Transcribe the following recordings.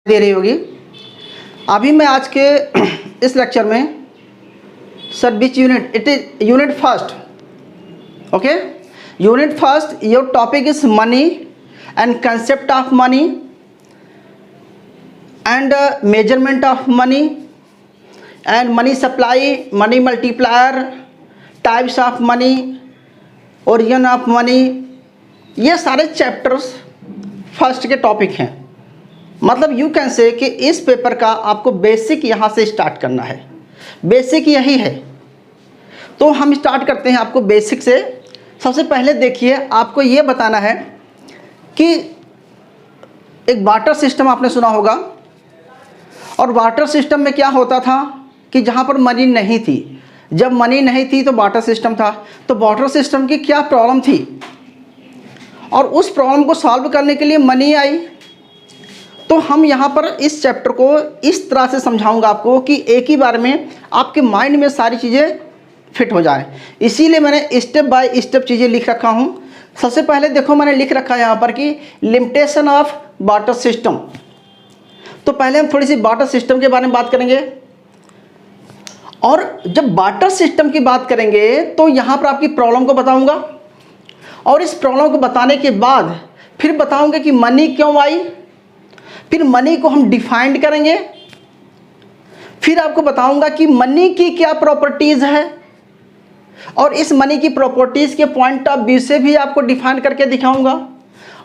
दे रही होगी। अभी मैं आज के इस लेक्चर में sir which unit, it is unit first, okay. Unit first, your topic is money and concept of money and measurement of money and money supply, money multiplier, types of money, origin of money. ये सारे chapters first के topic हैं। मतलब you can say कि इस paper का आपको basic यहाँ से स्टार्ट करना है, बेसिक यही है। तो हम स्टार्ट करते हैं आपको बेसिक से। सबसे पहले देखिए, आपको ये बताना है कि एक वाटर सिस्टम आपने सुना होगा, और वाटर सिस्टम में क्या होता था कि जहाँ पर मनी नहीं थी, जब मनी नहीं थी तो वाटर सिस्टम था। तो वाटर सिस्टम की क्या प्रॉब्लम थी, और उस प्रॉब्लम को सॉल्व करने के लिए मनी आई। तो हम यहाँ पर इस चैप्टर को इस तरह से समझाऊंगा आपको कि एक ही बार में आपके माइंड में सारी चीज़ें फिट हो जाए। इसीलिए मैंने स्टेप बाय स्टेप चीज़ें लिख रखा हूँ। सबसे पहले देखो, मैंने लिख रखा है यहाँ पर कि लिमिटेशन ऑफ वाटर सिस्टम। तो पहले हम थोड़ी सी वाटर सिस्टम के बारे में बात करेंगे, और जब वाटर सिस्टम की बात करेंगे तो यहाँ पर आपकी प्रॉब्लम को बताऊँगा, और इस प्रॉब्लम को बताने के बाद फिर बताऊँगा कि मनी क्यों आई, फिर मनी को हम डिफाइंड करेंगे, फिर आपको बताऊंगा कि मनी की क्या प्रॉपर्टीज़ है, और इस मनी की प्रॉपर्टीज़ के पॉइंट ऑफ व्यू से भी आपको डिफाइन करके दिखाऊंगा,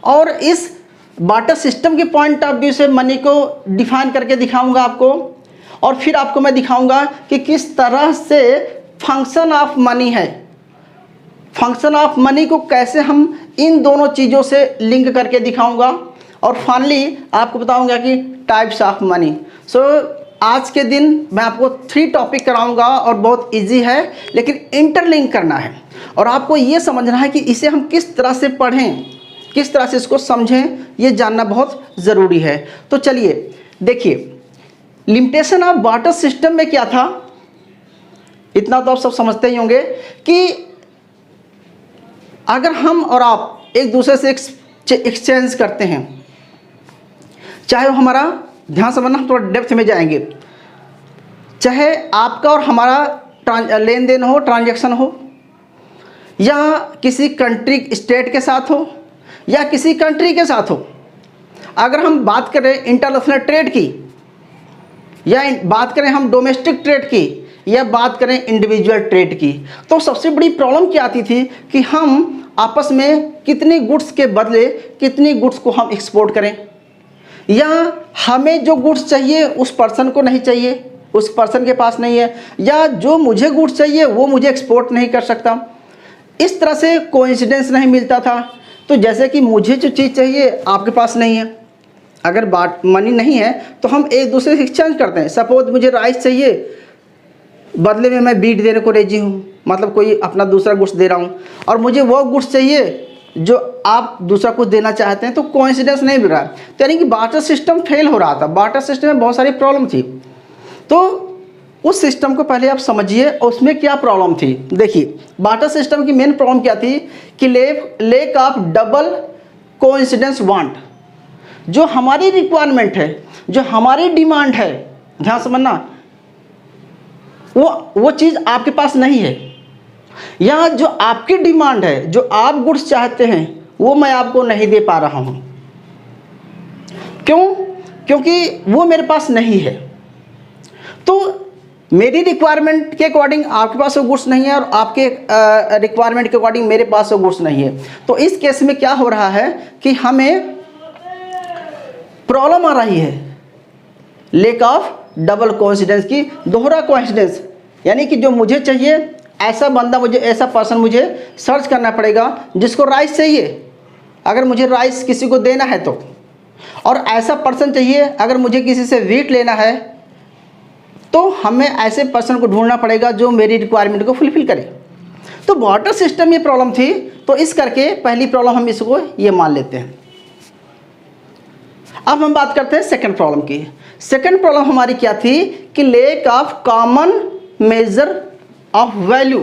और इस वाटर सिस्टम के पॉइंट ऑफ व्यू से मनी को डिफाइन करके दिखाऊंगा आपको। और फिर आपको मैं दिखाऊंगा कि किस तरह से फंक्शन ऑफ मनी है, फंक्शन ऑफ मनी को कैसे हम इन दोनों चीज़ों से लिंक करके दिखाऊंगा, और फाइनली आपको बताऊंगा कि टाइप्स ऑफ मनी। सो आज के दिन मैं आपको 3 टॉपिक कराऊंगा, और बहुत इजी है, लेकिन इंटरलिंक करना है, और आपको ये समझना है कि इसे हम किस तरह से पढ़ें, किस तरह से इसको समझें, ये जानना बहुत ज़रूरी है। तो चलिए देखिए, लिमिटेशन ऑफ वाटर सिस्टम में क्या था, इतना तो आप सब समझते ही होंगे कि अगर हम और आप एक दूसरे से एक्सचेंज करते हैं, चाहे वो हमारा, ध्यान समझना, हम थोड़ा डेप्थ में जाएंगे, चाहे आपका और हमारा लेन देन हो, ट्रांजैक्शन हो, या किसी कंट्री स्टेट के साथ हो, या किसी कंट्री के साथ हो। अगर हम बात करें इंटरनेशनल ट्रेड की, या बात करें हम डोमेस्टिक ट्रेड की, या बात करें इंडिविजुअल ट्रेड की, तो सबसे बड़ी प्रॉब्लम क्या आती थी कि हम आपस में कितनी गुड्स के बदले कितनी गुड्स को हम एक्सपोर्ट करें, या हमें जो गुड्स चाहिए उस पर्सन को नहीं चाहिए, उस पर्सन के पास नहीं है, या जो मुझे गुड्स चाहिए वो मुझे एक्सपोर्ट नहीं कर सकता। इस तरह से कोइंसिडेंस नहीं मिलता था। तो जैसे कि मुझे जो चीज़ चाहिए आपके पास नहीं है, अगर मनी नहीं है तो हम एक दूसरे से एक्सचेंज करते हैं। सपोज मुझे राइस चाहिए, बदले में मैं बीट देने को रेजी हूँ, मतलब कोई अपना दूसरा गुड्स दे रहा हूँ, और मुझे वो गुड्स चाहिए जो आप दूसरा कुछ देना चाहते हैं, तो कोइंसिडेंस नहीं मिल रहा। तो यानी कि बार्टर सिस्टम फेल हो रहा था। बार्टर सिस्टम में बहुत सारी प्रॉब्लम थी। तो उस सिस्टम को पहले आप समझिए, उसमें क्या प्रॉब्लम थी। देखिए, बार्टर सिस्टम की मेन प्रॉब्लम क्या थी कि lack of double coincidence want. जो हमारी रिक्वायरमेंट है, जो हमारी डिमांड है, ध्यान समझना, वो चीज़ आपके पास नहीं है, या जो आपकी डिमांड है, जो आप गुड्स चाहते हैं, वो मैं आपको नहीं दे पा रहा हूं। क्यों? क्योंकि वो मेरे पास नहीं है। तो मेरी रिक्वायरमेंट के अकॉर्डिंग आपके पास वो गुड्स नहीं है, और आपके रिक्वायरमेंट के अकॉर्डिंग मेरे पास वो गुड्स नहीं है। तो इस केस में क्या हो रहा है कि हमें प्रॉब्लम आ रही है, लेक ऑफ डबल कोइंसिडेंस की, दोहरा कोइंसिडेंस। यानी कि जो मुझे चाहिए, ऐसा बंदा मुझे, ऐसा पर्सन मुझे सर्च करना पड़ेगा जिसको राइस चाहिए, अगर मुझे राइस किसी को देना है तो, और ऐसा पर्सन चाहिए अगर मुझे किसी से व्हीट लेना है, तो हमें ऐसे पर्सन को ढूंढना पड़ेगा जो मेरी रिक्वायरमेंट को फुलफिल करे। तो वाटर सिस्टम में प्रॉब्लम थी। तो इस करके पहली प्रॉब्लम हम इसको ये मान लेते हैं। अब हम बात करते हैं सेकंड प्रॉब्लम की। सेकंड प्रॉब्लम हमारी क्या थी कि lack of common measure of value.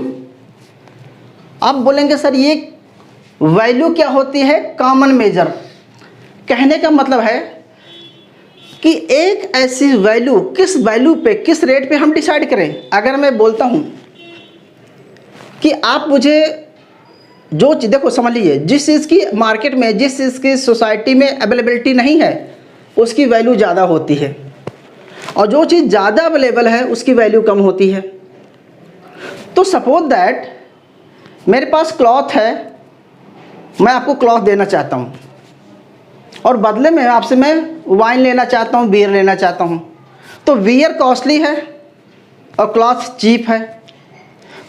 आप बोलेंगे सर ये वैल्यू क्या होती है? Common measure. कहने का मतलब है कि एक ऐसी वैल्यू किस वैल्यू पे, किस रेट पे हम डिसाइड करें। अगर मैं बोलता हूँ कि आप मुझे जो चीज़, देखो समझ लीजिए, जिस चीज़ की मार्केट में, जिस चीज़ की सोसाइटी में अवेलेबिलिटी नहीं है उसकी वैल्यू ज़्यादा होती है, और जो चीज़ ज़्यादा अवेलेबल है उसकी वैल्यू कम होती है। तो सपोज दैट मेरे पास क्लॉथ है, मैं आपको क्लॉथ देना चाहता हूँ, और बदले में आपसे मैं वाइन लेना चाहता हूँ, बियर लेना चाहता हूँ। तो बियर कॉस्टली है और क्लॉथ चीप है।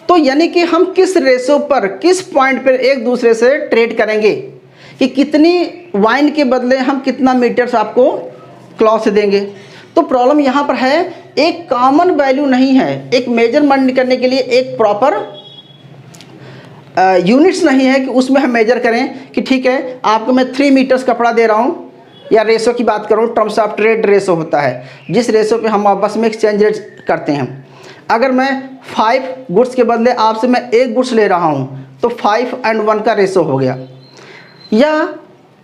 तो यानी कि हम किस रेशो पर, किस पॉइंट पर एक दूसरे से ट्रेड करेंगे कि कितनी वाइन के बदले हम कितना मीटर्स आपको क्लॉथ देंगे। तो प्रॉब्लम यहाँ पर है, एक कॉमन वैल्यू नहीं है, एक मेजरमेंट करने के लिए एक प्रॉपर यूनिट्स नहीं है कि उसमें हम मेजर करें कि ठीक है आपको मैं 3 मीटर्स कपड़ा दे रहा हूँ, या रेशो की बात करूँ, टर्म्स ऑफ ट्रेड रेशो होता है जिस रेशो पे हम आपस में एक्सचेंज रेट करते हैं। अगर मैं 5 गुड्स के बदले आपसे मैं 1 गुड्स ले रहा हूँ तो 5 and 1 का रेशो हो गया, या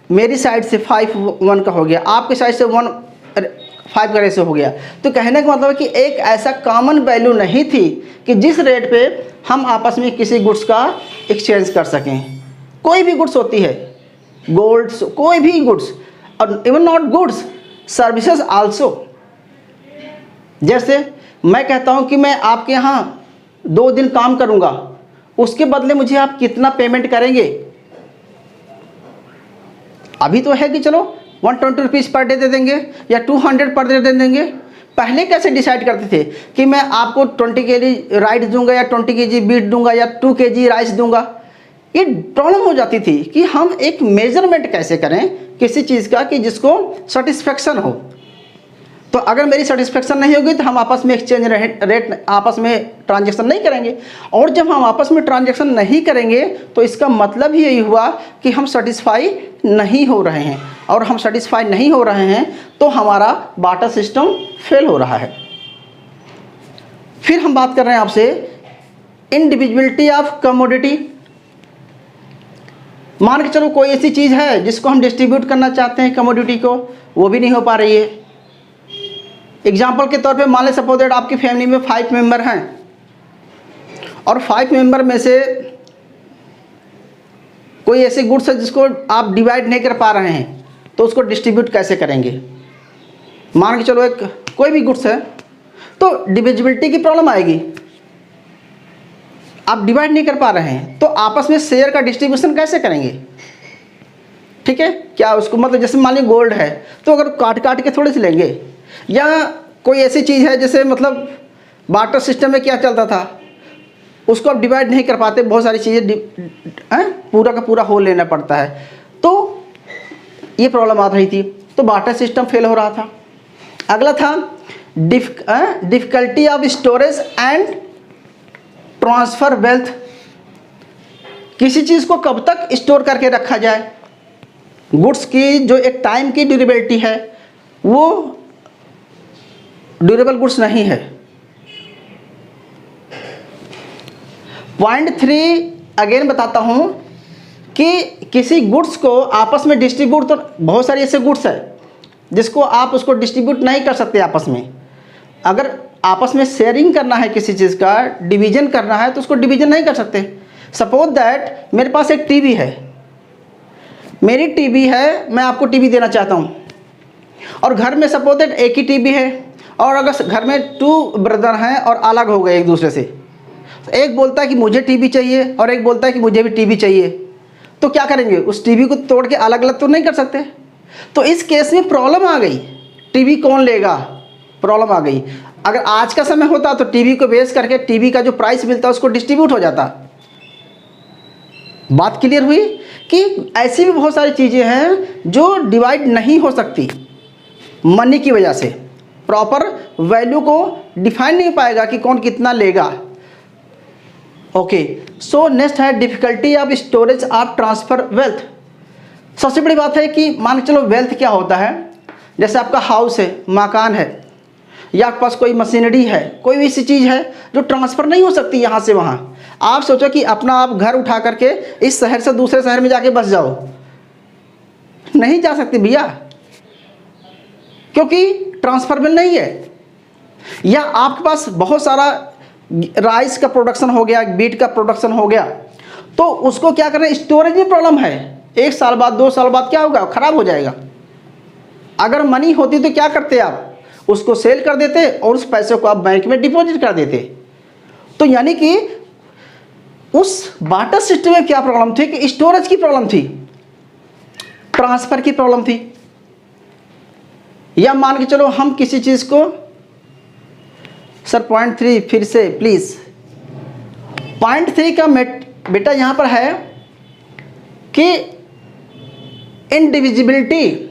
मेरी साइड से 5 1 का हो गया, आपके साइड से 1 5 का रेशो हो गया। तो कहने का मतलब है कि एक ऐसा कॉमन वैल्यू नहीं थी कि जिस रेट पे हम आपस में किसी गुड्स का एक्सचेंज कर सकें। कोई भी गुड्स होती है, गोल्ड्स, कोई भी गुड्स, और even not goods, services also. जैसे मैं कहता हूं कि मैं आपके यहाँ 2 दिन काम करूंगा, उसके बदले मुझे आप कितना पेमेंट करेंगे। अभी तो है कि चलो 120 रुपीज़ पर डे दे देंगे या 200 पर डे दे देंगे। पहले कैसे डिसाइड करते थे कि मैं आपको 20 kg राइस दूंगा या 20 kg बीट दूंगा या 2 kg राइस दूंगा। ये प्रॉब्लम हो जाती थी कि हम एक मेजरमेंट कैसे करें किसी चीज़ का कि जिसको सेटिस्फेक्शन हो। तो अगर मेरी सेटिस्फेक्शन नहीं होगी तो हम आपस में एक्सचेंज रेट, आपस में ट्रांजैक्शन नहीं करेंगे, और जब हम आपस में ट्रांजैक्शन नहीं करेंगे तो इसका मतलब ही यही हुआ कि हम सेटिस्फाई नहीं हो रहे हैं, और हम सेटिस्फाई नहीं हो रहे हैं तो हमारा बार्टर सिस्टम फेल हो रहा है। फिर हम बात कर रहे हैं आपसे इंडिविजुअलिटी ऑफ कमोडिटी। मान के चलो कोई ऐसी चीज़ है जिसको हम डिस्ट्रीब्यूट करना चाहते हैं कमोडिटी को, वो भी नहीं हो पा रही है। एग्जाम्पल के तौर पे मान लें सपोज दैट आपकी फैमिली में 5 मेंबर हैं, और 5 मेंबर में से कोई ऐसे गुड्स है जिसको आप डिवाइड नहीं कर पा रहे हैं, तो उसको डिस्ट्रीब्यूट कैसे करेंगे। मान के चलो एक कोई भी गुड्स है तो डिविजिबिलिटी की प्रॉब्लम आएगी। आप डिवाइड नहीं कर पा रहे हैं तो आपस में शेयर का डिस्ट्रीब्यूशन कैसे करेंगे। ठीक है, क्या उसको मतलब जैसे मान लीजिए गोल्ड है तो अगर काट काट के थोड़े से लेंगे, या कोई ऐसी चीज़ है जैसे मतलब बार्टर सिस्टम में क्या चलता था, उसको आप डिवाइड नहीं कर पाते, बहुत सारी चीज़ें पूरा का पूरा होल लेना पड़ता है, तो ये प्रॉब्लम आ रही थी, तो बार्टर सिस्टम फेल हो रहा था। अगला था difficulty of storage and transfer wealth. किसी चीज़ को कब तक स्टोर करके रखा जाए। गुड्स की जो एक टाइम की ड्यूरेबिलिटी है वो ड्यूरेबल गुड्स नहीं है। पॉइंट 3 अगेन बताता हूं कि किसी गुड्स को आपस में डिस्ट्रीब्यूट, तो बहुत सारी ऐसे गुड्स है जिसको आप उसको डिस्ट्रीब्यूट नहीं कर सकते आपस में। अगर आपस में शेयरिंग करना है किसी चीज़ का, डिवीजन करना है, तो उसको डिवीजन नहीं कर सकते। सपोज दैट मेरे पास एक टीवी है, मेरी टीवी है, मैं आपको टीवी देना चाहता हूँ, और घर में सपोज दैट एक ही टीवी है, और अगर घर में 2 ब्रदर हैं और अलग हो गए एक दूसरे से, तो एक बोलता है कि मुझे टीवी चाहिए और एक बोलता है कि मुझे भी टीवी चाहिए, तो क्या करेंगे, उस टीवी को तोड़ के अलग अलग तो नहीं कर सकते। तो इस केस में प्रॉब्लम आ गई, टीवी कौन लेगा, प्रॉब्लम आ गई। अगर आज का समय होता तो टीवी को बेस करके टीवी का जो प्राइस मिलता है उसको डिस्ट्रीब्यूट हो जाता। बात क्लियर हुई कि ऐसी भी बहुत सारी चीज़ें हैं जो डिवाइड नहीं हो सकती मनी की वजह से, प्रॉपर वैल्यू को डिफाइन नहीं पाएगा कि कौन कितना लेगा। ओके, सो नेक्स्ट है difficulty of storage of transfer wealth. सबसे बड़ी बात है कि मान के चलो वेल्थ क्या होता है, जैसे आपका हाउस है, मकान है, या आपके पास कोई मशीनरी है, कोई भी ऐसी चीज़ है जो ट्रांसफ़र नहीं हो सकती यहाँ से वहाँ। आप सोचो कि अपना आप घर उठा करके इस शहर से दूसरे शहर में जाके बस जाओ, नहीं जा सकते भैया। क्योंकि ट्रांसफरेबल नहीं है। या आपके पास बहुत सारा राइस का प्रोडक्शन हो गया, बीट का प्रोडक्शन हो गया, तो उसको क्या करें, स्टोरेज में प्रॉब्लम है, 1 साल बाद 2 साल बाद क्या होगा, खराब हो जाएगा। अगर मनी होती तो क्या करते आप, उसको सेल कर देते और उस पैसे को आप बैंक में डिपॉजिट कर देते। तो यानी कि उस बाटर सिस्टम में क्या प्रॉब्लम थी कि स्टोरेज की प्रॉब्लम थी, ट्रांसफर की प्रॉब्लम थी। या मान के चलो हम किसी चीज को, सर पॉइंट 3 फिर से प्लीज, पॉइंट 3 का बेटा यहां पर है कि इंडिविजिबिलिटी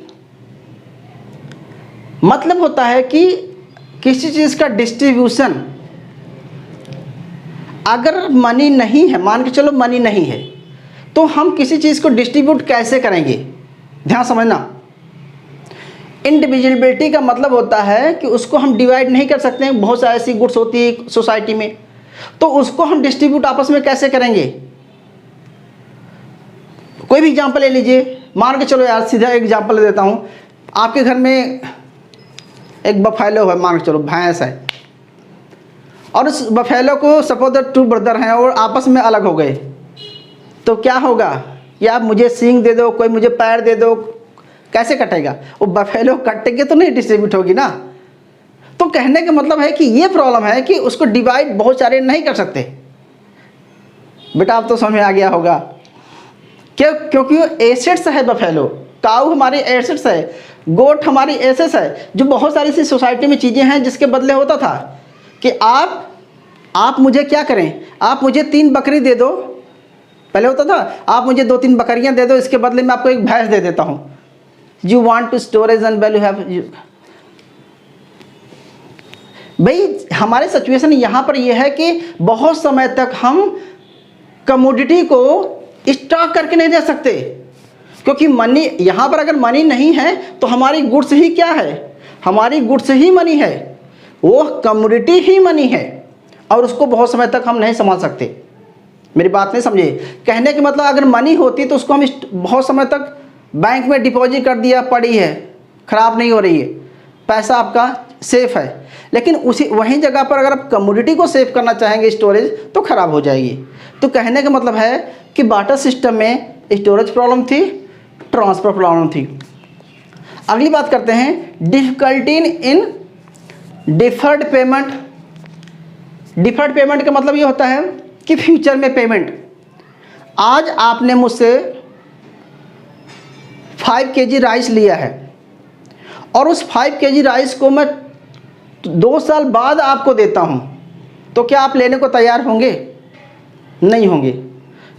मतलब होता है कि किसी चीज का डिस्ट्रीब्यूशन। अगर मनी नहीं है, मान के चलो मनी नहीं है, तो हम किसी चीज को डिस्ट्रीब्यूट कैसे करेंगे, ध्यान समझना। इंडिविजुअलिटी का मतलब होता है कि उसको हम डिवाइड नहीं कर सकते हैं, बहुत सारी ऐसी गुड्स होती है सोसाइटी में, तो उसको हम डिस्ट्रीब्यूट आपस में कैसे करेंगे। कोई भी एग्जांपल ले लीजिए, मान के चलो यार सीधा एग्जांपल देता हूं, आपके घर में एक बफेलो है, मान के चलो भैंस है, और उस बफेलो को सपोज 2 ब्रदर हैं और आपस में अलग हो गए, तो क्या होगा, या आप मुझे सींग दे दो, कोई मुझे पैर दे दो, कैसे कटेगा, वो बफेलो कटेंगे तो नहीं डिस्ट्रीब्यूट होगी ना। तो कहने का मतलब है कि ये प्रॉब्लम है कि उसको डिवाइड बहुत सारे नहीं कर सकते। बेटा आप तो समझ में आ गया होगा, क्योंकि एसेट्स है बफेलो, काऊ हमारी एसेट्स है, गोट हमारी एसेट्स है, जो बहुत सारी सी सोसाइटी में चीज़ें हैं जिसके बदले होता था कि आप मुझे क्या करें, आप मुझे 3 बकरी दे दो, पहले होता था आप मुझे 2-3 बकरियां दे दो, इसके बदले में आपको 1 भैंस दे देता हूं। You want to storage and value have, भाई हमारे सिचुएशन यहां पर यह है कि बहुत समय तक हम कमोडिटी को स्टॉक करके नहीं रह सकते, क्योंकि मनी यहां पर अगर मनी नहीं है तो हमारी गुड्स ही क्या है, हमारी गुड्स ही मनी है, वो कमोडिटी ही मनी है, और उसको बहुत समय तक हम नहीं संभाल सकते। मेरी बात नहीं समझे, कहने का मतलब अगर मनी होती तो उसको हम बहुत समय तक बैंक में डिपॉजिट कर दिया, पड़ी है, ख़राब नहीं हो रही है, पैसा आपका सेफ है। लेकिन उसी वहीं जगह पर अगर आप कमोडिटी को सेव करना चाहेंगे स्टोरेज, तो ख़राब हो जाएगी। तो कहने का मतलब है कि बाटर सिस्टम में स्टोरेज प्रॉब्लम थी, ट्रांसफ़र प्रॉब्लम थी। अगली बात करते हैं difficulty in deferred payment. Deferred payment का मतलब ये होता है कि फ्यूचर में पेमेंट, आज आपने मुझसे 5 kg राइस लिया है और उस 5 kg राइस को मैं 2 साल बाद आपको देता हूं, तो क्या आप लेने को तैयार होंगे? नहीं होंगे।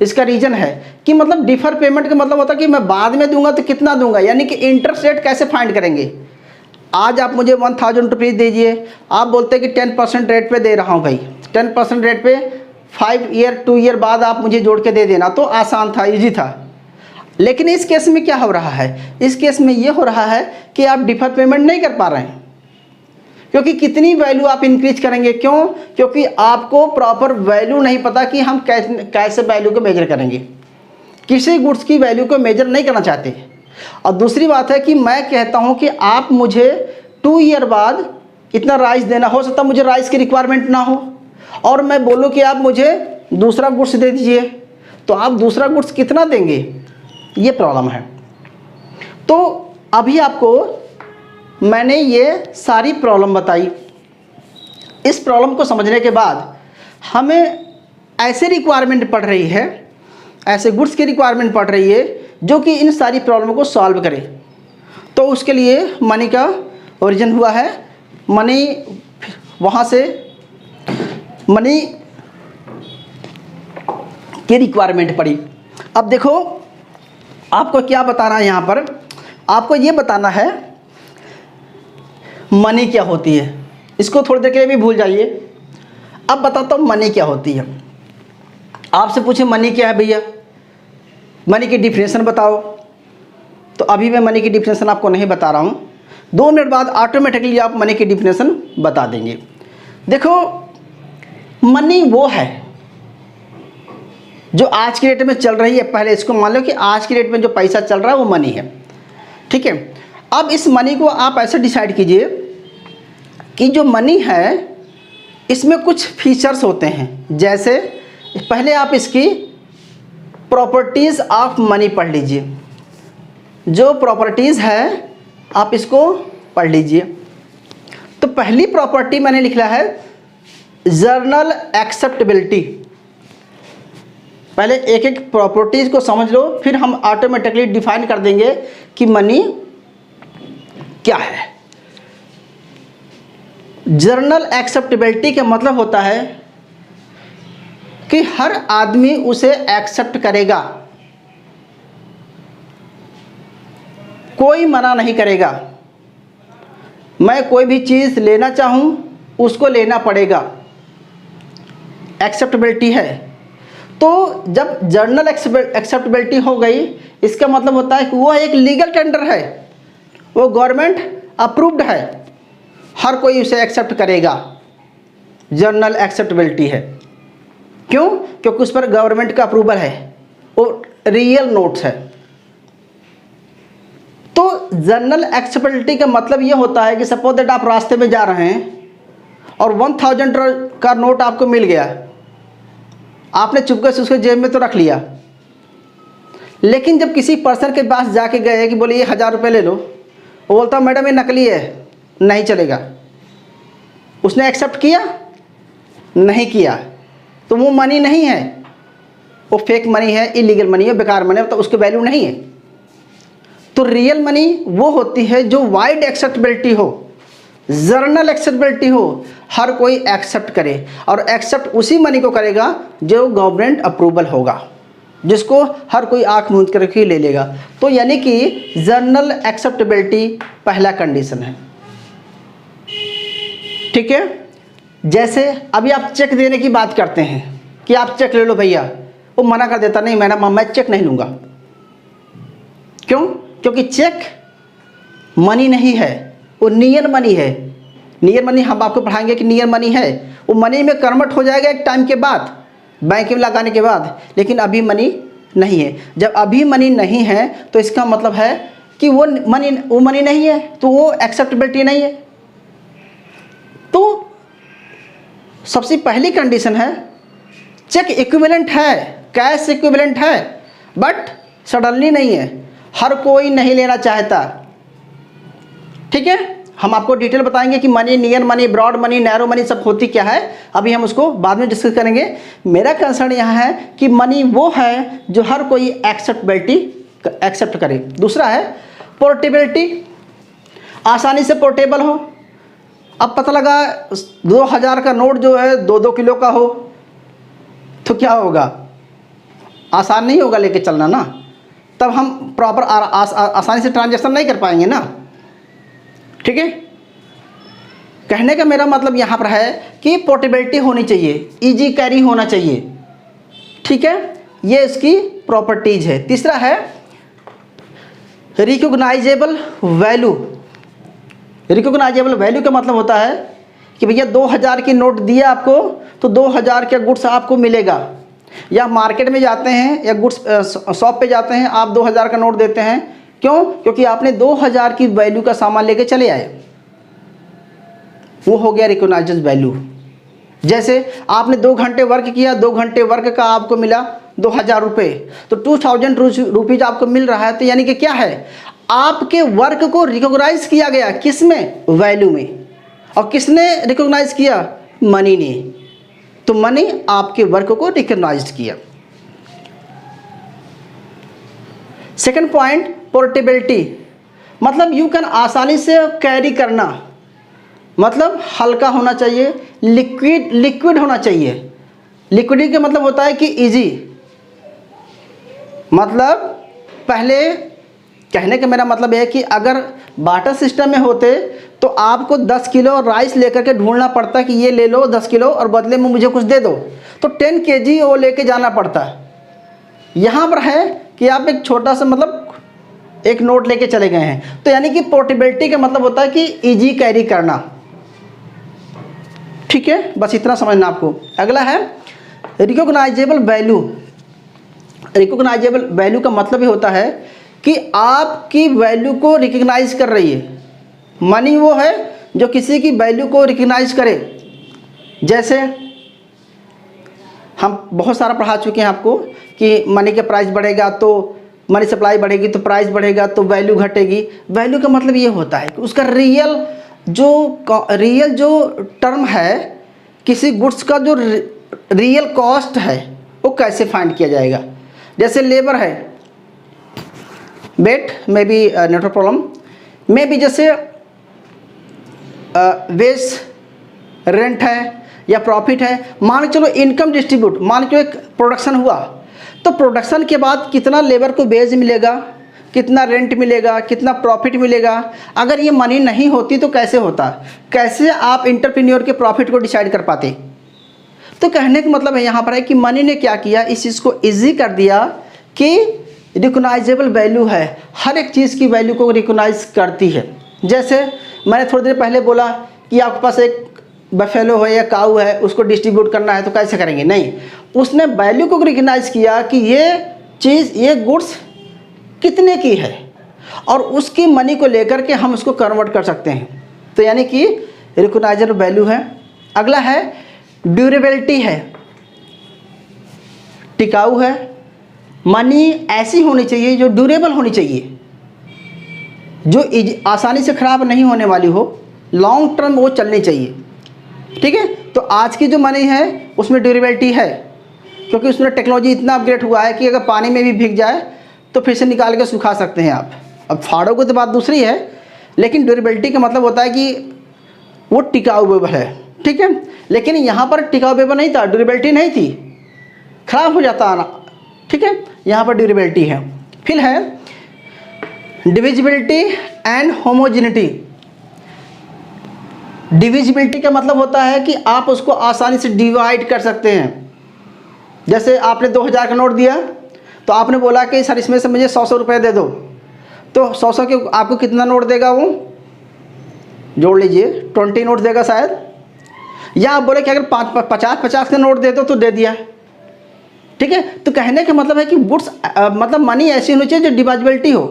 इसका रीज़न है कि मतलब डिफर पेमेंट का मतलब होता है कि मैं बाद में दूंगा तो कितना दूंगा, यानी कि इंटरेस्ट रेट कैसे फाइंड करेंगे। आज आप मुझे 1000 रुपीज़ दीजिए, आप बोलते हैं कि 10% रेट पे दे रहा हूँ भाई, 10% रेट पे 5 ईयर 2 ईयर बाद आप मुझे जोड़ के दे देना, तो आसान था, इजी था। लेकिन इस केस में क्या हो रहा है, इस केस में ये हो रहा है कि आप डिफर पेमेंट नहीं कर पा रहे हैं, क्योंकि कितनी वैल्यू आप इंक्रीज करेंगे, क्यों? क्योंकि आपको प्रॉपर वैल्यू नहीं पता कि हम कैसे वैल्यू को मेजर करेंगे, किसी गुड्स की वैल्यू को मेजर नहीं करना चाहते। और दूसरी बात है कि मैं कहता हूं कि आप मुझे 2 ईयर बाद इतना राइस देना, हो सकता मुझे राइस की रिक्वायरमेंट ना हो, और मैं बोलूं कि आप मुझे दूसरा गुड्स दे दीजिए, तो आप दूसरा गुड्स कितना देंगे, ये प्रॉब्लम है। तो अभी आपको मैंने ये सारी प्रॉब्लम बताई। इस प्रॉब्लम को समझने के बाद हमें ऐसे रिक्वायरमेंट पड़ रही है, ऐसे गुड्स की रिक्वायरमेंट पड़ रही है जो कि इन सारी प्रॉब्लम को सॉल्व करे। तो उसके लिए मनी का ओरिजिन हुआ है, मनी वहाँ से मनी की रिक्वायरमेंट पड़ी। अब देखो आपको क्या बताना है, यहाँ पर आपको ये बताना है मनी क्या होती है। इसको थोड़ी देर के लिए भी भूल जाइए। अब बताता हूँ मनी क्या होती है। आपसे पूछे मनी क्या है भैया, मनी की डिफिनेशन बताओ, तो अभी मैं मनी की डिफिनेशन आपको नहीं बता रहा हूँ, 2 मिनट बाद ऑटोमेटिकली आप मनी की डिफिनेशन बता देंगे। देखो मनी वो है जो आज की डेट में चल रही है, पहले इसको मान लो कि आज की डेट में जो पैसा चल रहा है वो मनी है, ठीक है। अब इस मनी को आप ऐसे डिसाइड कीजिए कि जो मनी है इसमें कुछ फीचर्स होते हैं। जैसे पहले आप इसकी प्रॉपर्टीज़ ऑफ मनी पढ़ लीजिए। जो प्रॉपर्टीज़ है आप इसको पढ़ लीजिए। तो पहली प्रॉपर्टी मैंने लिखा है जर्नल एक्सेप्टेबिलिटी। पहले एक एक प्रॉपर्टीज़ को समझ लो, फिर हम ऑटोमेटिकली डिफाइन कर देंगे कि मनी क्या है। जर्नल एक्सेप्टेबिलिटी का मतलब होता है कि हर आदमी उसे एक्सेप्ट करेगा, कोई मना नहीं करेगा। मैं कोई भी चीज़ लेना चाहूँ उसको लेना पड़ेगा, एक्सेप्टेबिलिटी है। तो जब जर्नल एक्सेप्टेबिलिटी हो गई, इसका मतलब होता है कि वो एक लीगल टेंडर है, वो गवर्नमेंट अप्रूव्ड है, हर कोई उसे एक्सेप्ट करेगा। जर्नल एक्सेप्टेबिलिटी है। क्यों? क्योंकि उस पर गवर्नमेंट का अप्रूवल है, वो रियल नोट्स है। तो जर्नल एक्सेप्टेबिलिटी का मतलब ये होता है कि सपोज दैट आप रास्ते में जा रहे हैं और 1000 का नोट आपको मिल गया, आपने चुपके से उसको जेब में तो रख लिया, लेकिन जब किसी पर्सन के पास जाके गए कि बोले ये 1000 रुपये ले लो, वो बोलता मैडम ये नकली है, नहीं चलेगा। उसने एक्सेप्ट किया? नहीं किया। तो वो मनी नहीं है, वो फेक मनी है, इलीगल मनी है, बेकार मनी है, तो उसकी वैल्यू नहीं है। तो रियल मनी वो होती है जो वाइड एक्सेप्टेबिलिटी हो, जर्नल एक्सेप्टेबिलिटी हो, हर कोई एक्सेप्ट करे, और एक्सेप्ट उसी मनी को करेगा जो गवर्नमेंट अप्रूवल होगा, जिसको हर कोई आंख मूंद कर के ले लेगा। तो यानी कि जर्नल एक्सेप्टेबिलिटी पहला कंडीशन है। ठीक है। जैसे अभी आप चेक देने की बात करते हैं कि आप चेक ले लो भैया, वो मना कर देता, नहीं मैडम मैं चेक नहीं लूँगा। क्यों? क्योंकि चेक मनी नहीं है, वो नियर मनी है। नियर मनी हम आपको पढ़ाएंगे कि नियर मनी है, वो मनी में कन्वर्ट हो जाएगा एक टाइम के बाद, बैंक में लगाने के बाद, लेकिन अभी मनी नहीं है। जब अभी मनी नहीं है तो इसका मतलब है कि वो मनी नहीं है, तो वो एक्सेप्टेबिलिटी नहीं है। तो सबसे पहली कंडीशन है चेक इक्विवेलेंट है, कैश इक्विवेलेंट है, बट सडनली नहीं है, हर कोई नहीं लेना चाहता। ठीक है। हम आपको डिटेल बताएंगे कि money, near money, broad money, narrow money सब होती क्या है, अभी हम उसको बाद में डिस्कस करेंगे। मेरा कंसर्न यहाँ है कि मनी वो है जो हर कोई एक्सेप्ट करे। दूसरा है पोर्टेबिलिटी, आसानी से पोर्टेबल हो। अब पता लगा 2000 का नोट जो है 2-2 किलो का हो तो क्या होगा, आसान नहीं होगा लेके चलना ना, तब हम प्रॉपर आसानी से ट्रांजैक्शन नहीं कर पाएंगे ना। ठीक है। कहने का मेरा मतलब यहाँ पर है कि पोर्टेबिलिटी होनी चाहिए, इजी कैरी होना चाहिए। ठीक है, ये इसकी प्रॉपर्टीज है। तीसरा है रिकॉग्नाइजेबल वैल्यू। रिकॉग्नाइजेबल वैल्यू का मतलब होता है कि भैया 2000 की नोट दिया आपको तो 2000 का गुड्स आपको मिलेगा। या मार्केट में जाते हैं या गुड्स शॉप पे जाते हैं, आप 2000 का नोट देते हैं, क्यों? क्योंकि आपने 2000 की वैल्यू का सामान लेके चले आए, वो हो गया रिकॉग्नाइज्ड वैल्यू। जैसे आपने 2 घंटे वर्क किया, 2 घंटे वर्क का आपको मिला 2000 रुपये, तो 2000 रुपीज़ आपको मिल रहा है। तो यानी कि क्या है, आपके वर्क को रिकॉग्नाइज किया गया, किस में? वैल्यू में। और किसने रिकॉग्नाइज किया? मनी ने। तो मनी आपके वर्क को रिकॉग्नाइज किया। सेकंड पॉइंट पोर्टेबिलिटी, मतलब यू कैन आसानी से कैरी करना, मतलब हल्का होना चाहिए, लिक्विड होना चाहिए। लिक्विडिटी का मतलब होता है कि इजी, मतलब पहले कहने का मेरा मतलब है कि अगर बाटर सिस्टम में होते तो आपको 10 किलो राइस लेकर के ढूंढना पड़ता कि ये ले लो 10 किलो और बदले में मुझे कुछ दे दो, तो 10 kg वो लेके जाना पड़ता। यहाँ पर है कि आप एक छोटा सा मतलब एक नोट लेके चले गए हैं। तो यानी कि पोर्टेबिलिटी का मतलब होता है कि इजी कैरी करना। ठीक है, बस इतना समझना आपको। अगला है रिकॉग्नाइजेबल वैल्यू। रिकॉग्नाइजेबल वैल्यू का मतलब ये होता है कि आपकी वैल्यू को रिकग्नाइज कर रही है। मनी वो है जो किसी की वैल्यू को रिकग्नाइज करे। जैसे हम बहुत सारा पढ़ा चुके हैं आपको कि मनी का प्राइस बढ़ेगा तो मनी सप्लाई बढ़ेगी तो प्राइस बढ़ेगा तो वैल्यू घटेगी। वैल्यू का मतलब ये होता है कि उसका रियल जो टर्म है, किसी गुड्स का जो रियल कॉस्ट है वो कैसे फाइंड किया जाएगा। जैसे लेबर है, but maybe network problem, maybe जैसे वेज रेंट है या प्रॉफिट है। मान के चलो इनकम डिस्ट्रीब्यूट, मान के चलो एक प्रोडक्शन हुआ तो प्रोडक्शन के बाद कितना लेबर को वेज मिलेगा, कितना रेंट मिलेगा, कितना प्रॉफिट मिलेगा। अगर ये मनी नहीं होती तो कैसे होता, कैसे आप एंटरप्रेन्योर के प्रॉफिट को डिसाइड कर पाते। तो कहने का मतलब है यहाँ पर है कि मनी ने क्या किया, इस चीज़ को इजी कर दिया कि रिकॉग्नाइजेबल वैल्यू है, हर एक चीज़ की वैल्यू को रिकॉग्नाइज करती है। जैसे मैंने थोड़ी देर पहले बोला कि आपके पास एक बफेलो है या काऊ है, उसको डिस्ट्रीब्यूट करना है तो कैसे करेंगे, नहीं, उसने वैल्यू को रिकॉग्नाइज किया कि ये चीज़, ये गुड्स कितने की है और उसकी मनी को लेकर के हम उसको कन्वर्ट कर सकते हैं। तो यानी कि रिकॉग्नाइजेबल वैल्यू है। अगला है ड्यूरेबिलिटी है, टिकाऊ है। मनी ऐसी होनी चाहिए जो ड्यूरेबल होनी चाहिए, जो आसानी से ख़राब नहीं होने वाली हो, लॉन्ग टर्म वो चलनी चाहिए। ठीक है, तो आज की जो मनी है उसमें ड्यूरेबिलिटी है, क्योंकि उसमें टेक्नोलॉजी इतना अपग्रेड हुआ है कि अगर पानी में भी भीग जाए तो फिर से निकाल के सुखा सकते हैं आप। अब फाड़ोगे तो बात दूसरी है, लेकिन ड्यूरेबिलिटी का मतलब होता है कि वो टिकाऊबेबल है। ठीक है, लेकिन यहाँ पर टिकाऊबेबल नहीं था, ड्यूरेबिलिटी नहीं थी, खराब हो जाता ना। ठीक है, यहाँ पर ड्यूरेबिलिटी है। फिर है डिविजिबिलिटी एंड होमोजेनिटी। डिविजिबिलिटी का मतलब होता है कि आप उसको आसानी से डिवाइड कर सकते हैं। जैसे आपने 2000 का नोट दिया तो आपने बोला कि सर इसमें से मुझे 100 रुपये दे दो, तो 100 के आपको कितना नोट देगा, वो जोड़ लीजिए 20 नोट देगा शायद। या आप बोले कि अगर 50 का नोट दे दो तो दे दिया। ठीक है, तो कहने का मतलब है कि गुड्स मतलब मनी ऐसी होनी चाहिए जो डिवाइजिबिलिटी हो,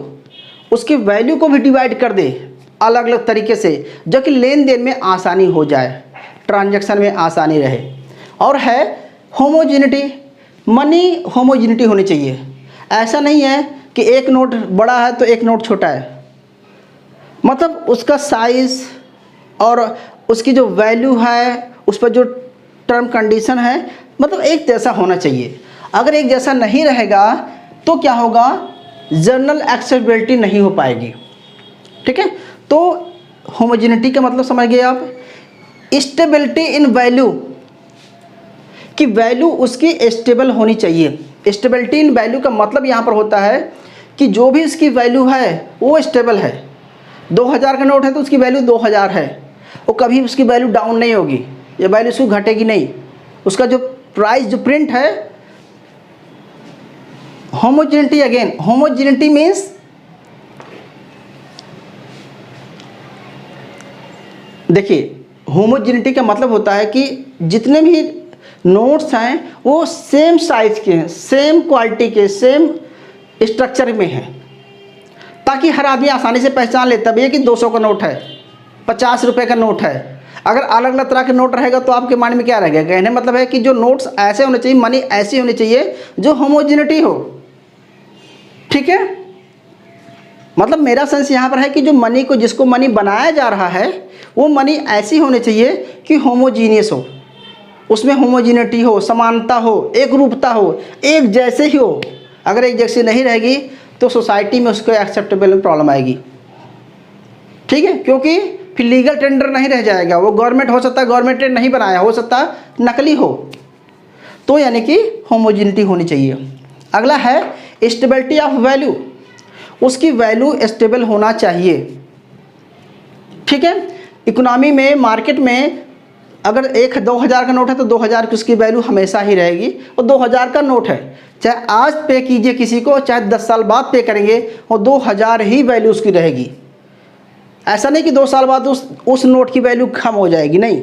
उसकी वैल्यू को भी डिवाइड कर दे अलग अलग तरीके से, जो कि लेन देन में आसानी हो जाए, ट्रांजैक्शन में आसानी रहे। और है होमोजेनिटी, मनी होमोजेनिटी होनी चाहिए। ऐसा नहीं है कि एक नोट बड़ा है तो एक नोट छोटा है, मतलब उसका साइज़ और उसकी जो वैल्यू है, उस पर जो टर्म कंडीशन है, मतलब एक जैसा होना चाहिए। अगर एक जैसा नहीं रहेगा तो क्या होगा, जनरल एक्सेप्टेबिलिटी नहीं हो पाएगी। ठीक है, तो होमोजेनिटी का मतलब समझ गए आप। स्टेबिलिटी इन वैल्यू, कि वैल्यू उसकी स्टेबल होनी चाहिए। स्टेबिलिटी इन वैल्यू का मतलब यहाँ पर होता है कि जो भी इसकी वैल्यू है वो स्टेबल है। 2000 का नोट है तो उसकी वैल्यू 2000 है, वो कभी उसकी वैल्यू डाउन नहीं होगी, ये वैल्यू उसको घटेगी नहीं। उसका जो प्राइस जो प्रिंट है, होमोजेनिटी, अगेन होमोजेनिटी मीन्स देखिए, होमोजेनिटी का मतलब होता है कि जितने भी नोट्स हैं वो सेम साइज के हैं, सेम क्वालिटी के, सेम स्ट्रक्चर में हैं, ताकि हर आदमी आसानी से पहचान ले। तब ये कि 200 का नोट है, 50 रुपये का नोट है। अगर अलग अलग तरह के नोट रहेगा तो आपके माइंड में क्या रहेगा, कहने मतलब है कि जो नोट्स ऐसे होने चाहिए, मनी ऐसी होनी चाहिए जो होमोजेनिटी हो। ठीक है, मतलब मेरा सेंस यहाँ पर है कि जो मनी को, जिसको मनी बनाया जा रहा है, वो मनी ऐसी होनी चाहिए कि होमोजीनियस हो, उसमें होमोजीनिटी हो, समानता हो, एक रूपता हो, एक जैसे ही हो। अगर एक जैसी नहीं रहेगी तो सोसाइटी में उसको एक्सेप्टेबल में प्रॉब्लम आएगी। ठीक है, क्योंकि फिर लीगल टेंडर नहीं रह जाएगा, वो गवर्नमेंट हो सकता है गवर्नमेंट ने नहीं बनाया, हो सकता है नकली हो। तो यानी कि होमोजेनिटी होनी चाहिए। अगला है स्टेबिलिटी ऑफ वैल्यू, उसकी वैल्यू स्टेबल होना चाहिए। ठीक है, इकोनॉमी में, मार्केट में अगर 2000 का नोट है तो 2000 की उसकी वैल्यू हमेशा ही रहेगी। और 2000 का नोट है, चाहे आज पे कीजिए किसी को, चाहे 10 साल बाद पे करेंगे, वो 2000 ही वैल्यू उसकी रहेगी। ऐसा नहीं कि 2 साल बाद उस नोट की वैल्यू कम हो जाएगी, नहीं,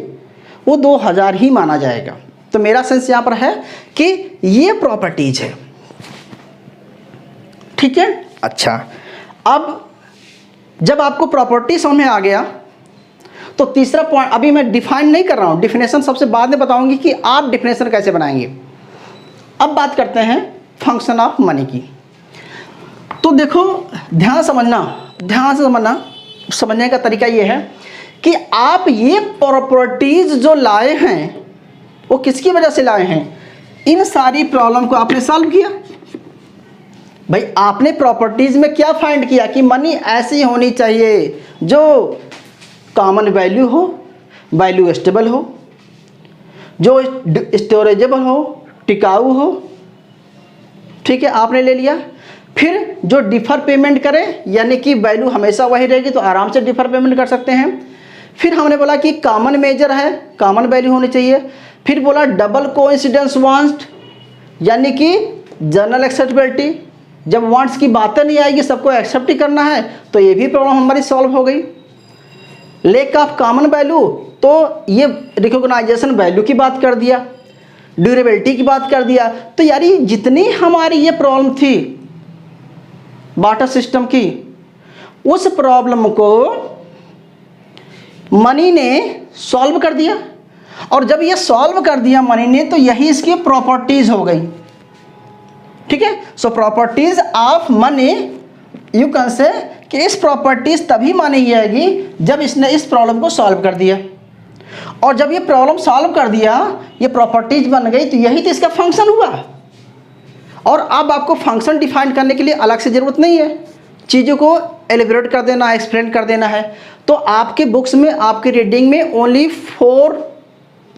वो 2000 ही माना जाएगा। तो मेरा सेंस यहाँ पर है कि ये प्रॉपर्टीज है। ठीक है, अच्छा। अब जब आपको प्रॉपर्टी समझ में आ गया तो तीसरा पॉइंट, अभी मैं डिफाइन नहीं कर रहा हूँ, डिफिनेशन सबसे बाद में बताऊंगी कि आप डिफिनेशन कैसे बनाएंगे। अब बात करते हैं फंक्शन ऑफ मनी की। तो देखो ध्यान से समझने का तरीका ये है कि आप ये प्रॉपर्टीज जो लाए हैं वो किसकी वजह से लाए हैं, इन सारी प्रॉब्लम को आपने सॉल्व किया। भाई आपने प्रॉपर्टीज में क्या फाइंड किया कि मनी ऐसी होनी चाहिए जो कॉमन वैल्यू हो, वैल्यू स्टेबल हो, जो स्टोरेजेबल हो, टिकाऊ हो, ठीक है, आपने ले लिया। फिर जो डिफर पेमेंट करे, यानी कि वैल्यू हमेशा वही रहेगी तो आराम से डिफर पेमेंट कर सकते हैं। फिर हमने बोला कि कॉमन मेजर है, कॉमन वैल्यू होनी चाहिए। फिर बोला डबल कोइंसिडेंस वांट्स, यानी कि जनरल एक्सेप्टेबिलिटी, जब वांट्स की बातें नहीं आएगी, सबको एक्सेप्ट ही करना है, तो ये भी प्रॉब्लम हमारी सॉल्व हो गई। लैक ऑफ कॉमन वैल्यू, तो ये रिकॉग्नाइजेशन वैल्यू की बात कर दिया, ड्यूरेबिलिटी की बात कर दिया। तो यार ये जितनी हमारी ये प्रॉब्लम थी बार्टर सिस्टम की, उस प्रॉब्लम को मनी ने सॉल्व कर दिया। और जब ये सॉल्व कर दिया मनी ने, तो यही इसकी प्रॉपर्टीज हो गई। ठीक है, so properties of money, you can say कि इस प्रॉपर्टीज तभी मानी जाएगी जब इसने इस प्रॉब्लम को सॉल्व कर दिया। और जब ये प्रॉब्लम सॉल्व कर दिया, ये प्रॉपर्टीज बन गई, तो यही तो इसका फंक्शन हुआ। और अब आपको फंक्शन डिफाइन करने के लिए अलग से ज़रूरत नहीं है, चीज़ों को एलिब्रेट कर देना है, एक्सप्लेन कर देना है। तो आपके बुक्स में, आपके रीडिंग में ओनली 4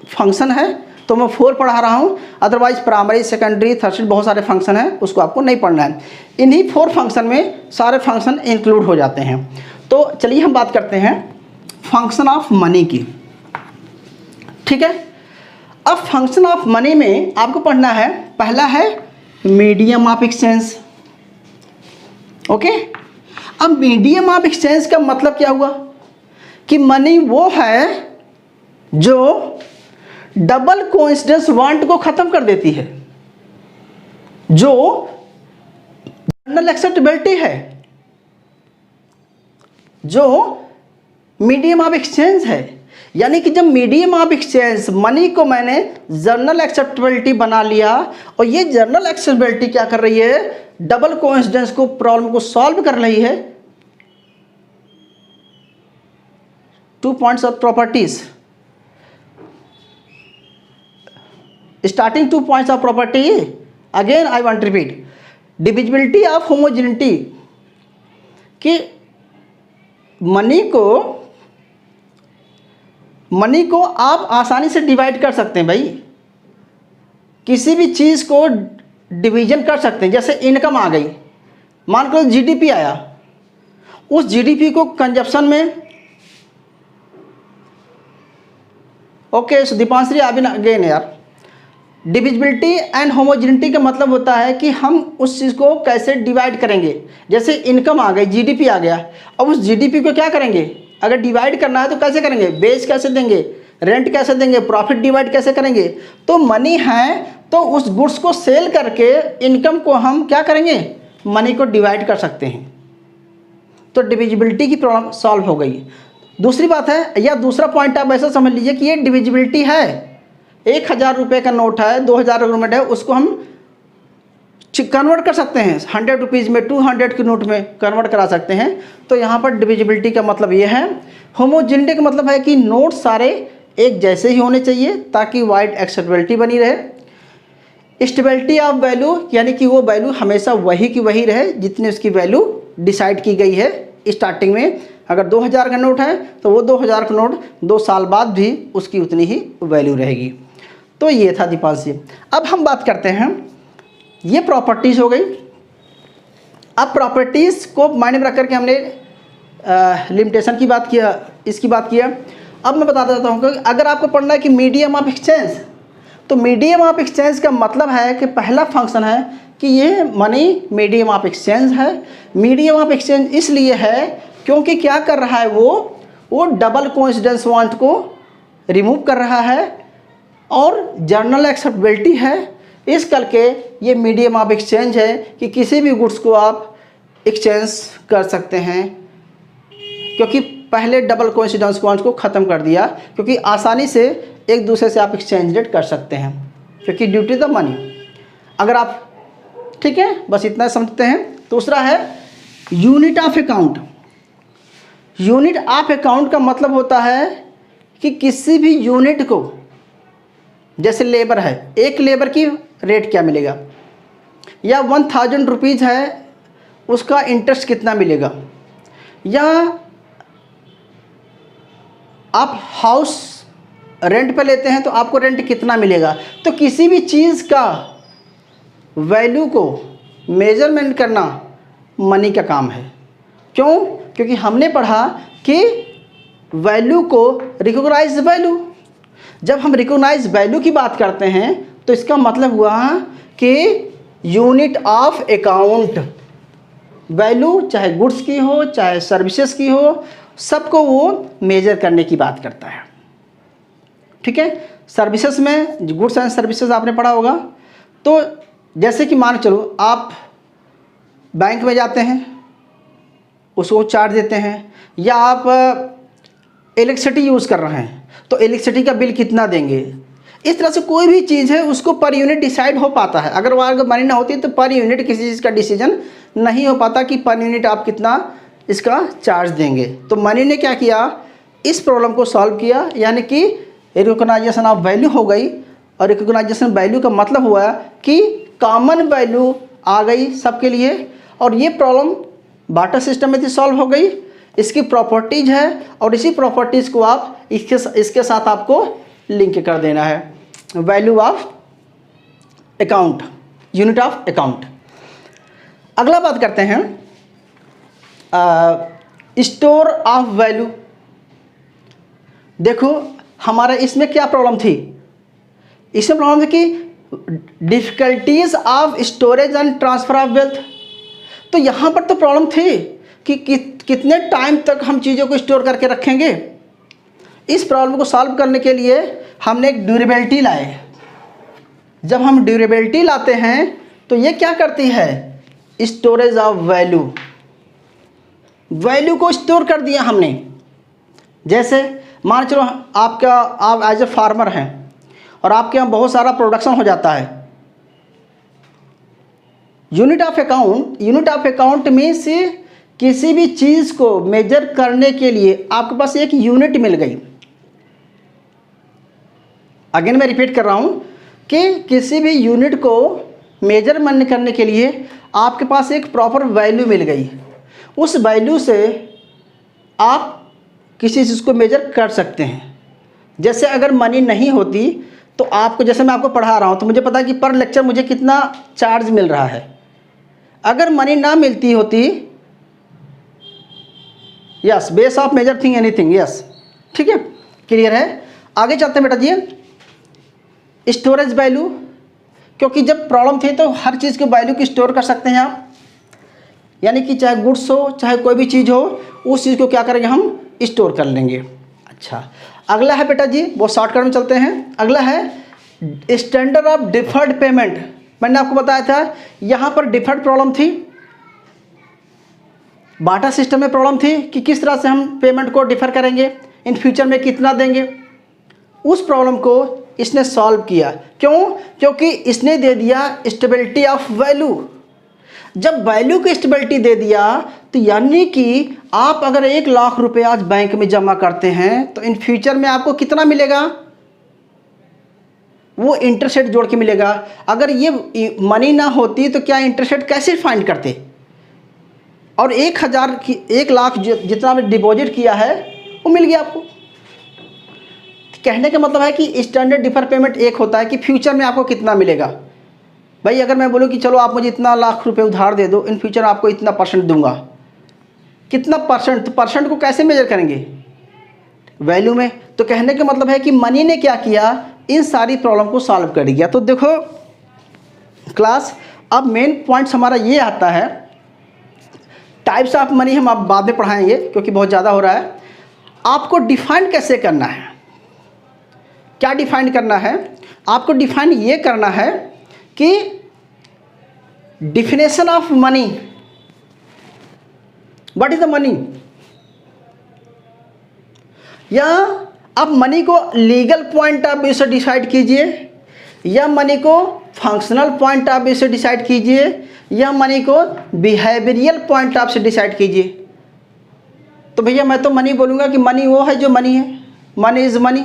फंक्शन है, तो मैं 4 पढ़ा रहा हूँ। अदरवाइज प्राइमरी, सेकेंडरी, थर्सरी बहुत सारे फंक्शन हैं, उसको आपको नहीं पढ़ना है। इन्हीं 4 फंक्शन में सारे फंक्शन इंक्लूड हो जाते हैं। तो चलिए हम बात करते हैं फंक्शन ऑफ मनी की। ठीक है, अब फंक्शन ऑफ मनी में आपको पढ़ना है, पहला है मीडियम ऑफ एक्सचेंज। ओके, अब मीडियम ऑफ एक्सचेंज का मतलब क्या हुआ कि मनी वो है जो डबल कोइंसिडेंस वांट को खत्म कर देती है, जो जनरल एक्सेप्टेबिलिटी है, जो मीडियम ऑफ एक्सचेंज है। यानी कि जब मीडियम ऑफ एक्सचेंज मनी को मैंने जनरल एक्सेप्टेबिलिटी बना लिया, और ये जनरल एक्सेप्टेबिलिटी क्या कर रही है, डबल कोइंसिडेंस को, प्रॉब्लम को सॉल्व कर रही है। 2 points of properties, starting 2 points of property, again I want to repeat, divisibility of homogeneity, कि मनी को आप आसानी से डिवाइड कर सकते हैं। भाई किसी भी चीज़ को डिवीजन कर सकते हैं। जैसे इनकम आ गई, मान लो जीडीपी आया, उस जीडीपी को कंजप्शन में, ओके सो दीपांश्री अभी अगेन यार, डिविजिबिलिटी एंड होमोजेनिटी का मतलब होता है कि हम उस चीज़ को कैसे डिवाइड करेंगे। जैसे इनकम आ गई, जीडीपी आ गया, अब उस जीडीपी को क्या करेंगे, अगर डिवाइड करना है तो कैसे करेंगे, बेच कैसे देंगे, रेंट कैसे देंगे, प्रॉफिट डिवाइड कैसे करेंगे। तो मनी है तो उस गुड्स को सेल करके इनकम को हम क्या करेंगे, मनी को डिवाइड कर सकते हैं। तो डिविजिबिलिटी की प्रॉब्लम सॉल्व हो गई। दूसरी बात है, या दूसरा पॉइंट आप ऐसा समझ लीजिए कि ये डिविजिबिलिटी है। 1000 रुपये का नोट है, 2000 का नोट है, उसको हम कन्वर्ट कर सकते हैं 100 रुपीज़ में, 200 के नोट में कन्वर्ट करा सकते हैं। तो यहाँ पर डिविजिबिलिटी का मतलब ये है। होमोजेनिटी का मतलब है कि नोट सारे एक जैसे ही होने चाहिए ताकि वाइड एक्सेप्टेबिलिटी बनी रहे। स्टेबिलिटी ऑफ वैल्यू, यानी कि वो वैल्यू हमेशा वही की वही रहे जितनी उसकी वैल्यू डिसाइड की गई है स्टार्टिंग में। अगर 2000 का नोट है तो वो 2000 का नोट 2 साल बाद भी उसकी उतनी ही वैल्यू रहेगी। तो ये था दीपांशी। अब हम बात करते हैं, ये प्रॉपर्टीज़ हो गई। अब प्रॉपर्टीज़ को मायने में रख करके हमने लिमिटेशन की बात किया, इसकी बात किया। अब मैं बता देता हूँ कि अगर आपको पढ़ना है कि मीडियम ऑफ एक्सचेंज, तो मीडियम ऑफ एक्सचेंज का मतलब है कि पहला फंक्शन है कि ये मनी मीडियम ऑफ एक्सचेंज है। मीडियम ऑफ एक्सचेंज इसलिए है क्योंकि क्या कर रहा है, वो डबल कोइंसिडेंस वांट को रिमूव कर रहा है और जनरल एक्सेप्टेबिलिटी है। इस करके ये मीडियम ऑफ एक्सचेंज है कि किसी भी गुड्स को आप एक्सचेंज कर सकते हैं, क्योंकि पहले डबल कोइंसिडेंस पॉइंट्स को ख़त्म कर दिया, क्योंकि आसानी से एक दूसरे से आप एक्सचेंज रेट कर सकते हैं, क्योंकि ड्यू टू द मनी। अगर आप, ठीक है, बस इतना समझते हैं। दूसरा है unit of account. Unit of account का मतलब होता है कि किसी भी यूनिट को, जैसे लेबर है, एक लेबर की रेट क्या मिलेगा, या 1000 रुपीज़ है उसका इंटरेस्ट कितना मिलेगा, या आप हाउस रेंट पे लेते हैं तो आपको रेंट कितना मिलेगा। तो किसी भी चीज़ का वैल्यू को मेजरमेंट करना मनी का काम है। क्यों? क्योंकि हमने पढ़ा कि वैल्यू को रिकॉग्नाइज वैल्यू, जब हम रिकॉग्नाइज वैल्यू की बात करते हैं तो इसका मतलब हुआ कि यूनिट ऑफ अकाउंट, वैल्यू चाहे गुड्स की हो चाहे सर्विसेज की हो, सबको वो मेजर करने की बात करता है। ठीक है, सर्विसेज में गुड्स एंड सर्विसेज आपने पढ़ा होगा। तो जैसे कि मान चलो आप बैंक में जाते हैं, उसको चार्ज देते हैं, या आप इलेक्ट्रिसिटी यूज़ कर रहे हैं तो इलेक्ट्रिसिटी का बिल कितना देंगे। इस तरह से कोई भी चीज़ है उसको पर यूनिट डिसाइड हो पाता है। अगर वहाँ अगर मनी ना होती तो पर यूनिट किसी चीज़ का डिसीजन नहीं हो पाता कि पर यूनिट आप कितना इसका चार्ज देंगे। तो मनी ने क्या किया, इस प्रॉब्लम को सॉल्व किया, यानी कि रिकॉग्नाइजेशन ऑफ वैल्यू हो गई। और रिकॉग्नाइजेशन वैल्यू का मतलब हुआ कि कॉमन वैल्यू आ गई सबके लिए, और ये प्रॉब्लम बार्टर सिस्टम में थी, सॉल्व हो गई। इसकी प्रॉपर्टीज है और इसी प्रॉपर्टीज़ को आप इसके साथ आपको लिंक कर देना है। Value of account, unit of account. अगला बात करते हैं स्टोर ऑफ वैल्यू। देखो हमारा इसमें क्या प्रॉब्लम थी, इसमें प्रॉब्लम थी कि difficulties of storage and transfer of wealth. तो यहाँ पर तो प्रॉब्लम थी कि कितने टाइम तक हम चीज़ों को स्टोर करके रखेंगे। इस प्रॉब्लम को सॉल्व करने के लिए हमने एक ड्यूरेबिलिटी लाए। जब हम ड्यूरेबिलिटी लाते हैं तो ये क्या करती है, स्टोरेज ऑफ वैल्यू, वैल्यू को स्टोर कर दिया हमने। जैसे मान चलो आप एज ए फार्मर हैं और आपके यहाँ बहुत सारा प्रोडक्शन हो जाता है। यूनिट ऑफ अकाउंट मीन्स किसी भी चीज़ को मेजर करने के लिए आपके पास एक यूनिट मिल गई। अगेन मैं रिपीट कर रहा हूँ कि किसी भी यूनिट को मेजरमेंट करने के लिए आपके पास एक प्रॉपर वैल्यू मिल गई। उस वैल्यू से आप किसी चीज़ को मेजर कर सकते हैं। जैसे अगर मनी नहीं होती तो आपको, जैसे मैं आपको पढ़ा रहा हूँ तो मुझे पता है कि पर लेक्चर मुझे कितना चार्ज मिल रहा है। अगर मनी ना मिलती होती, yes, base of measure thing anything, yes, ठीक है, क्लियर है। आगे चलते हैं बेटा जी, स्टोरेज वैल्यू, क्योंकि जब प्रॉब्लम थी तो हर चीज़ की वैल्यू की स्टोर कर सकते हैं आप, यानी कि चाहे गुड्स हो चाहे कोई भी चीज़ हो, उस चीज़ को क्या करेंगे, हम स्टोर कर लेंगे। अच्छा, अगला है बेटा जी, वो शॉर्टकट में चलते हैं। अगला है स्टैंडर्ड ऑफ डिफर्ड पेमेंट। मैंने आपको बताया था यहाँ पर डिफर्ड प्रॉब्लम थी, बाटा सिस्टम में प्रॉब्लम थी कि किस तरह से हम पेमेंट को डिफर करेंगे, इन फ्यूचर में कितना देंगे। उस प्रॉब्लम को इसने सॉल्व किया। क्यों? क्योंकि इसने दे दिया स्टेबिलिटी ऑफ वैल्यू। जब वैल्यू की स्टेबिलिटी दे दिया तो यानी कि आप अगर 1 लाख रुपए आज बैंक में जमा करते हैं तो इन फ्यूचर में आपको कितना मिलेगा, वो इंटरेस्ट रेट जोड़ के मिलेगा। अगर ये मनी ना होती तो क्या इंटरेस्ट रेट कैसे फाइंड करते, और 1 लाख जितना डिपॉजिट किया है वो मिल गया आपको। कहने का मतलब है कि स्टैंडर्ड डिफर पेमेंट एक होता है कि फ्यूचर में आपको कितना मिलेगा। भाई अगर मैं बोलूँ कि चलो आप मुझे इतना लाख रुपए उधार दे दो, इन फ्यूचर आपको इतना परसेंट दूंगा, कितना परसेंट, तो परसेंट को कैसे मेजर करेंगे, वैल्यू में। तो कहने का मतलब है कि मनी ने क्या किया, इन सारी प्रॉब्लम को सॉल्व कर दिया। तो देखो क्लास, अब मेन पॉइंट्स हमारा ये आता है, टाइप्स ऑफ मनी हम आप बाद में पढ़ाएंगे क्योंकि बहुत ज़्यादा हो रहा है। आपको डिफाइन कैसे करना है, क्या डिफाइन करना है, आपको डिफाइन ये करना है कि definition of money what is the money, या आप मनी को लीगल पॉइंट ऑफ व्यू से डिसाइड कीजिए, या मनी को फंक्शनल पॉइंट ऑफ व्यू से डिसाइड कीजिए, या मनी को बिहेवियरल पॉइंट ऑफ से डिसाइड कीजिए। तो भैया मैं तो मनी बोलूँगा कि मनी वो है जो मनी है, मनी इज़ मनी।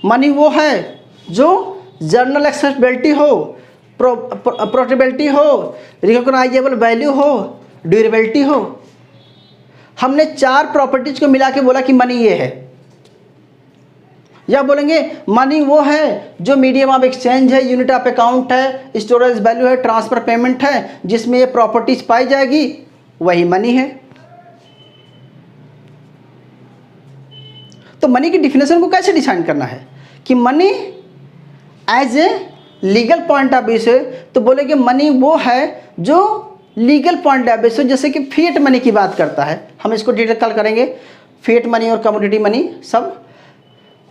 मनी वो है जो जर्नल एक्सेसिबिलिटी हो, प्रोटेबिलिटी हो, रिकॉग्नाइजेबल वैल्यू हो, ड्यूरेबिलिटी हो। हमने 4 प्रॉपर्टीज को मिला के बोला कि मनी ये है। या बोलेंगे मनी वो है जो मीडियम ऑफ एक्सचेंज है, यूनिट ऑफ अकाउंट है, स्टोरेज वैल्यू है, ट्रांसफर पेमेंट है, जिसमें ये प्रॉपर्टीज पाई जाएगी, वही मनी है। तो मनी की डिफिनेशन को कैसे डिसाइड करना है कि money as a legal point of view से, तो बोलेंगे मनी वो है जो लीगल पॉइंट ऑफ व्यू से, जैसे कि फिएट मनी की बात करता है। हम इसको डिटेल कल करेंगे, फिएट मनी और कमोडिटी मनी सब।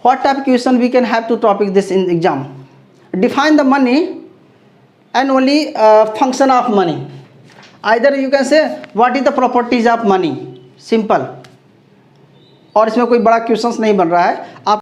What type question we can have to topic this in exam. Define the money and only function of money. Either you can say what is the properties of money, simple. और इसमें कोई बड़ा questions नहीं बन रहा है। आप